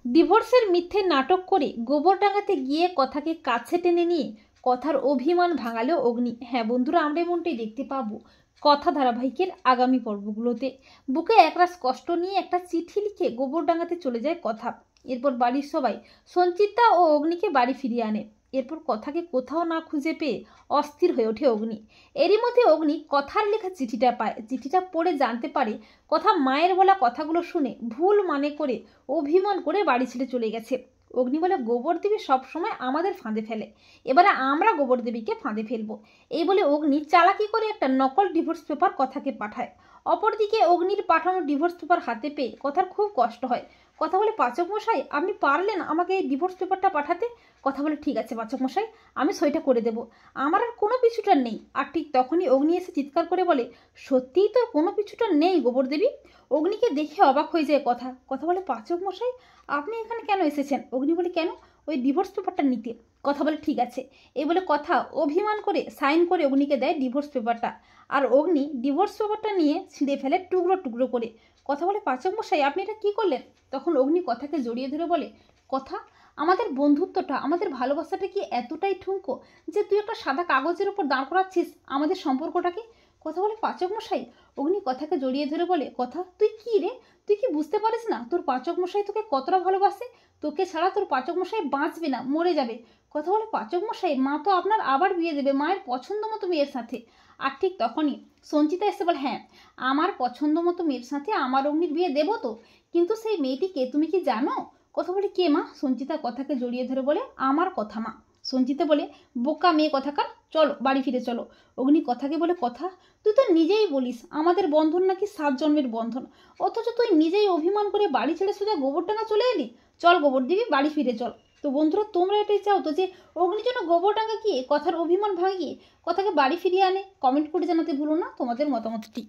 ডিভোর্সের মিথ্যে নাটক করে গোবরডাঙ্গাতে গিয়ে কথাকে কাছে টেনে নিয়ে কথার অভিমান ভাঙালো অগ্নি। হ্যাঁ বন্ধুরা, আমরা এমনটাই দেখতে পাবো কথা ধারাবাহিকের আগামী পর্বগুলোতে। বুকে একরাশ কষ্ট নিয়ে একটা চিঠি লিখে গোবরডাঙ্গাতে চলে যায় কথা। এরপর বাড়ির সবাই সঞ্চিতা ও অগ্নিকে বাড়ি ফিরিয়ে আনে। এরপর কথাকে কোথাও না খুঁজে পেয়ে অস্থির হয়ে ওঠে অগ্নি। এরই মধ্যে অগ্নি কথার লেখা চিঠিটা পায়। চিঠিটা পড়ে জানতে পারে কথা মায়ের বলা কথাগুলো শুনে ভুল মানে করে অভিমান করে বাড়ি ছেড়ে চলে গেছে। অগ্নি বলে গোবর দেবী সবসময় আমাদের ফাঁদে ফেলে, এবারে আমরা গোবর দেবীকে ফাঁদে ফেলবো। এই বলে অগ্নি চালাকি করে একটা নকল ডিভোর্স পেপার কথাকে পাঠায়। অপরদিকে অগ্নির পাঠানো ডিভোর্স পেপার হাতে পেয়ে কথার খুব কষ্ট হয়। কথা বলে, পাচক মশাই আপনি পারলেন আমাকে এই ডিভোর্স পেপারটা পাঠাতে? কথা বলে, ঠিক আছে পাচক মশাই, আমি সইটা করে দেব, আমার আর কোনো পিছুটার নেই। আর ঠিক তখনই অগ্নি এসে চিৎকার করে বলে, সত্যিই তোর কোনো পিছুটার নেই গোবর দেবী? অগ্নিকে দেখে অবাক হয়ে যায় কথা। কথা বলে, পাচক মশাই আপনি এখানে কেন এসেছেন? অগ্নি বলে, কেন? ওই ডিভোর্স পেপারটা নিতে। কথা বলে, ঠিক আছে। এই বলে কথা অভিমান করে সাইন করে অগ্নিকে দেয় ডিভোর্স পেপারটা। আর অগ্নি ডিভোর্স পেপারটা নিয়ে ছিঁড়ে ফেলে টুকরো টুকরো করে। কথা বলে, পাচক মশাই আপনি এটা কী করলেন? তখন অগ্নি কথাকে জড়িয়ে ধরে বলে, কথা আমাদের বন্ধুত্বটা, আমাদের ভালোবাসাটা কি এতটাই ঠুনকো যে তুই একটা সাদা কাগজের ওপর দাঁড় করাচ্ছিস আমাদের সম্পর্কটাকে? কথা বলে, পাচক মশাই। অগ্নি কথাকে জড়িয়ে ধরে বলে, কথা তুই কি রে, তুই কি বুঝতে পারিস না তোর পাচক মশাই তোকে কতটা ভালোবাসে? তোকে ছাড়া তোর পাচক মশাই বাঁচবে না, মরে যাবে। কথা বলে, পাচক মশাই মা তো আপনার আবার বিয়ে দেবে মায়ের পছন্দ মতো মেয়ের সাথে। আর ঠিক তখনই সঞ্চিতা এসে বলে, হ্যাঁ আমার পছন্দ মতো মেয়ের সাথে আমার অগ্নির বিয়ে দেবো তো, কিন্তু সেই মেয়েটিকে তুমি কি জানো? কথা বলে, কে মা? সঞ্চিতা কথাকে জড়িয়ে ধরে বলে, আমার কথা মা। সঞ্চিতা বলে, বোকা মেয়ে কথাকার, চলো বাড়ি ফিরে চলো। অগ্নি কথাকে বলে, কথা তুই তো নিজেই বলিস আমাদের বন্ধন নাকি 7 জন্মের বন্ধন, অথচ তুই নিজেই অভিমান করে বাড়ি ছেড়ে সোজা গোবরডাঙ্গা চলে এলি। চল গোবর দিবি, বাড়ি ফিরে চল। তো বন্ধুরা, তোমরা এটাই চাও তো যে অগ্নি যেন গোবরডাঙ্গা গিয়ে কথার অভিমান ভাঙিয়ে কথাকে বাড়ি ফিরিয়ে আনে? কমেন্ট করে জানাতে ভুলো না তোমাদের মতামতটি।